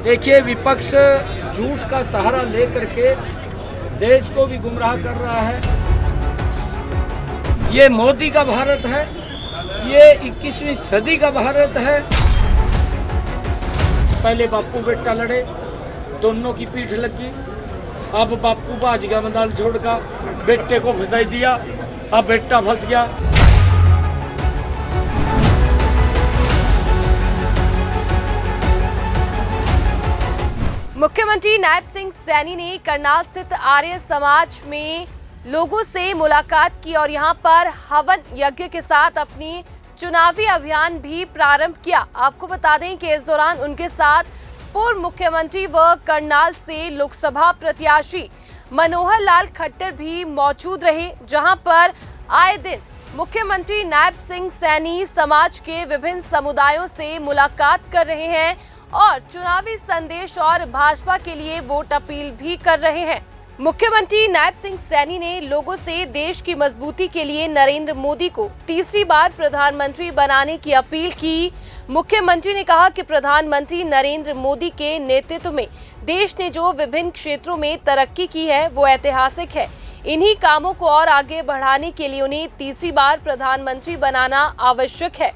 देखिए, विपक्ष झूठ का सहारा लेकर के देश को भी गुमराह कर रहा है। ये मोदी का भारत है, ये 21वीं सदी का भारत है। पहले बापू बेटा लड़े, दोनों की पीठ लगी। अब बापू भाज गया मैदान छोड़कर, बेटे को फंसा दिया, अब बेटा फंस गया। मुख्यमंत्री नायब सिंह सैनी ने करनाल स्थित आर्य समाज में लोगों से मुलाकात की और यहां पर हवन यज्ञ के साथ अपनी चुनावी अभियान भी प्रारंभ किया। आपको बता दें कि इस दौरान उनके साथ पूर्व मुख्यमंत्री व करनाल से लोकसभा प्रत्याशी मनोहर लाल खट्टर भी मौजूद रहे, जहां पर आए दिन मुख्यमंत्री नायब सिंह सैनी समाज के विभिन्न समुदायों से मुलाकात कर रहे हैं और चुनावी संदेश और भाजपा के लिए वोट अपील भी कर रहे हैं। मुख्यमंत्री नायब सिंह सैनी ने लोगों से देश की मजबूती के लिए नरेंद्र मोदी को तीसरी बार प्रधानमंत्री बनाने की अपील की। मुख्यमंत्री ने कहा कि प्रधानमंत्री नरेंद्र मोदी के नेतृत्व में देश ने जो विभिन्न क्षेत्रों में तरक्की की है वो ऐतिहासिक है। इन्हीं कामों को और आगे बढ़ाने के लिए उन्हें तीसरी बार प्रधानमंत्री बनाना आवश्यक है।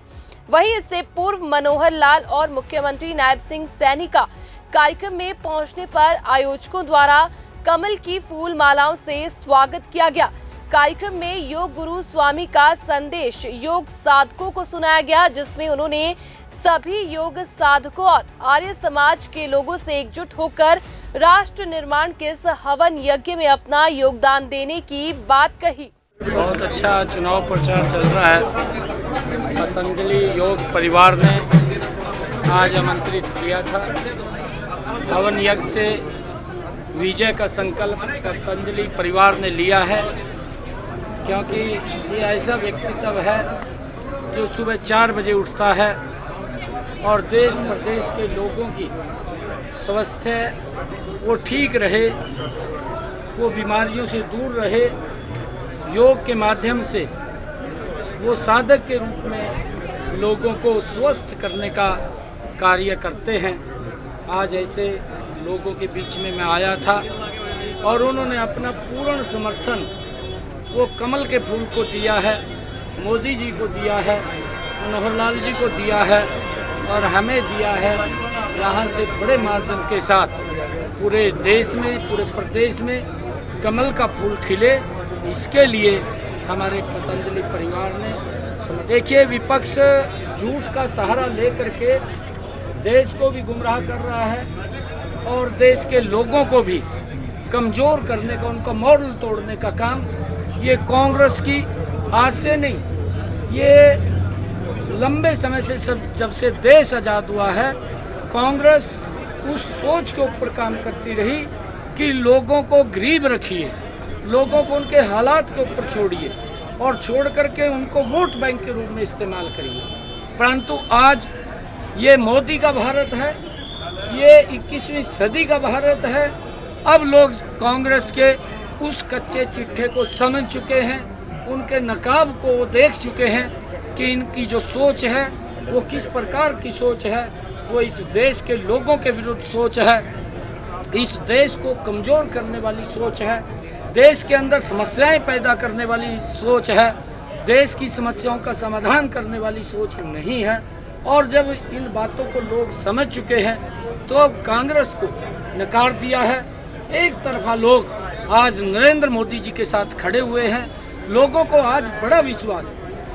वहीं इससे पूर्व मनोहर लाल और मुख्यमंत्री नायब सिंह सैनी का कार्यक्रम में पहुंचने पर आयोजकों द्वारा कमल की फूल मालाओं से स्वागत किया गया। कार्यक्रम में योग गुरु स्वामी का संदेश योग साधकों को सुनाया गया, जिसमें उन्होंने सभी योग साधकों और आर्य समाज के लोगों से एकजुट होकर राष्ट्र निर्माण के इस हवन यज्ञ में अपना योगदान देने की बात कही। बहुत अच्छा चुनाव प्रचार चल रहा है। पतंजलि योग परिवार ने आज आमंत्रित किया था। हवन यज्ञ से विजय का संकल्प पतंजलि परिवार ने लिया है, क्योंकि ये ऐसा व्यक्तित्व है जो सुबह 4 बजे उठता है और देश प्रदेश के लोगों की स्वास्थ्य वो ठीक रहे, वो बीमारियों से दूर रहे। योग के माध्यम से वो साधक के रूप में लोगों को स्वस्थ करने का कार्य करते हैं। आज ऐसे लोगों के बीच में मैं आया था और उन्होंने अपना पूर्ण समर्थन वो कमल के फूल को दिया है, मोदी जी को दिया है, मनोहर लाल जी को दिया है और हमें दिया है। यहाँ से बड़े मार्जिन के साथ पूरे देश में, पूरे प्रदेश में कमल का फूल खिले, इसके लिए हमारे पतंजलि परिवार ने। देखिए, विपक्ष झूठ का सहारा लेकर के देश को भी गुमराह कर रहा है और देश के लोगों को भी कमज़ोर करने का, उनका मॉरल तोड़ने का काम ये कांग्रेस की आज से नहीं, ये लंबे समय से जब से देश आज़ाद हुआ है, कांग्रेस उस सोच के ऊपर काम करती रही कि लोगों को गरीब रखिए, लोगों को उनके हालात के ऊपर छोड़िए और छोड़ करके उनको वोट बैंक के रूप में इस्तेमाल करिए। परंतु आज ये मोदी का भारत है, ये 21वीं सदी का भारत है। अब लोग कांग्रेस के उस कच्चे चिट्ठे को समझ चुके हैं, उनके नकाब को वो देख चुके हैं कि इनकी जो सोच है वो किस प्रकार की सोच है। वो इस देश के लोगों के विरुद्ध सोच है, इस देश को कमज़ोर करने वाली सोच है, देश के अंदर समस्याएं पैदा करने वाली सोच है, देश की समस्याओं का समाधान करने वाली सोच नहीं है। और जब इन बातों को लोग समझ चुके हैं तो अब कांग्रेस को नकार दिया है। एक तरफा लोग आज नरेंद्र मोदी जी के साथ खड़े हुए हैं। लोगों को आज बड़ा विश्वास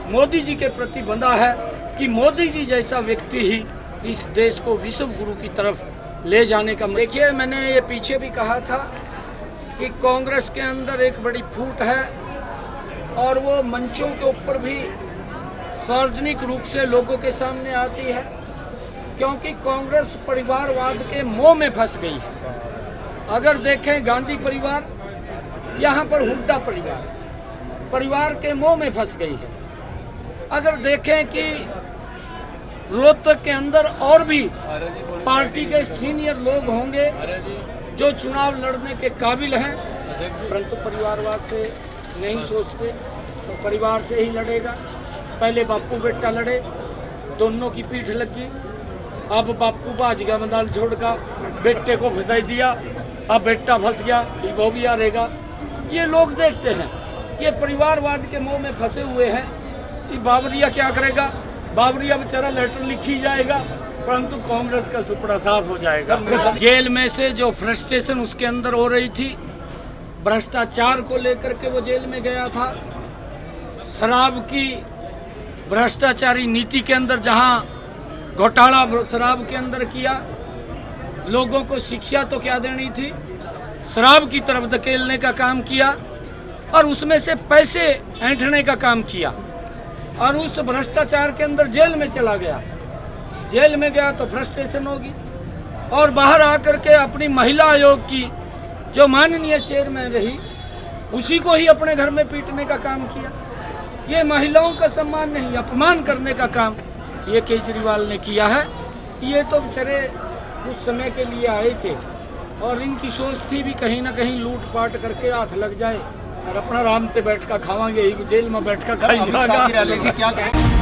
मोदी जी के प्रति बंधा है कि मोदी जी जैसा व्यक्ति ही इस देश को विश्व गुरु की तरफ ले जाने का। देखिए, मैंने ये पीछे भी कहा था कि कांग्रेस के अंदर एक बड़ी फूट है और वो मंचों के ऊपर भी सार्वजनिक रूप से लोगों के सामने आती है, क्योंकि कांग्रेस परिवारवाद के मोह में फंस गई है। अगर देखें गांधी परिवार, यहाँ पर हुड्डा परिवार के मोह में फंस गई है। अगर देखें कि रोहतक के अंदर और भी पार्टी के सीनियर लोग होंगे जो चुनाव लड़ने के काबिल हैं, परंतु परिवारवाद से नहीं सोचते, तो परिवार से ही लड़ेगा। पहले बापू बेटा लड़े, दोनों की पीठ लगी। अब बापू भाज गया मैदान छोड़ का, बेटे को फंसाई दिया, अब बेटा फंस गया, वो भी हारेगा। ये लोग देखते हैं, ये परिवारवाद के मोह में फंसे हुए हैं। कि बाबरिया क्या करेगा, बाबरिया बेचारा लेटर लिखी जाएगा, परंतु कांग्रेस का सुपड़ा साफ हो जाएगा। जेल में से जो फ्रस्ट्रेशन उसके अंदर हो रही थी, भ्रष्टाचार को लेकर के वो जेल में गया था। शराब की भ्रष्टाचारी नीति के अंदर जहां घोटाला शराब के अंदर किया, लोगों को शिक्षा तो क्या देनी थी, शराब की तरफ धकेलने का काम किया और उसमें से पैसे ऐंठने का काम किया और उस भ्रष्टाचार के अंदर जेल में चला गया। जेल में गया तो फ्रस्ट्रेशन होगी और बाहर आकर के अपनी महिला आयोग की जो माननीय चेयरमैन रही, उसी को ही अपने घर में पीटने का काम किया। ये महिलाओं का सम्मान नहीं, अपमान करने का काम ये केजरीवाल ने किया है। ये तो बेचारे कुछ समय के लिए आए थे और इनकी सोच थी भी कहीं ना कहीं लूट पाट करके हाथ लग जाए और अपना आराम से बैठ कर खावांगे, जेल में बैठ कर खाएंगे।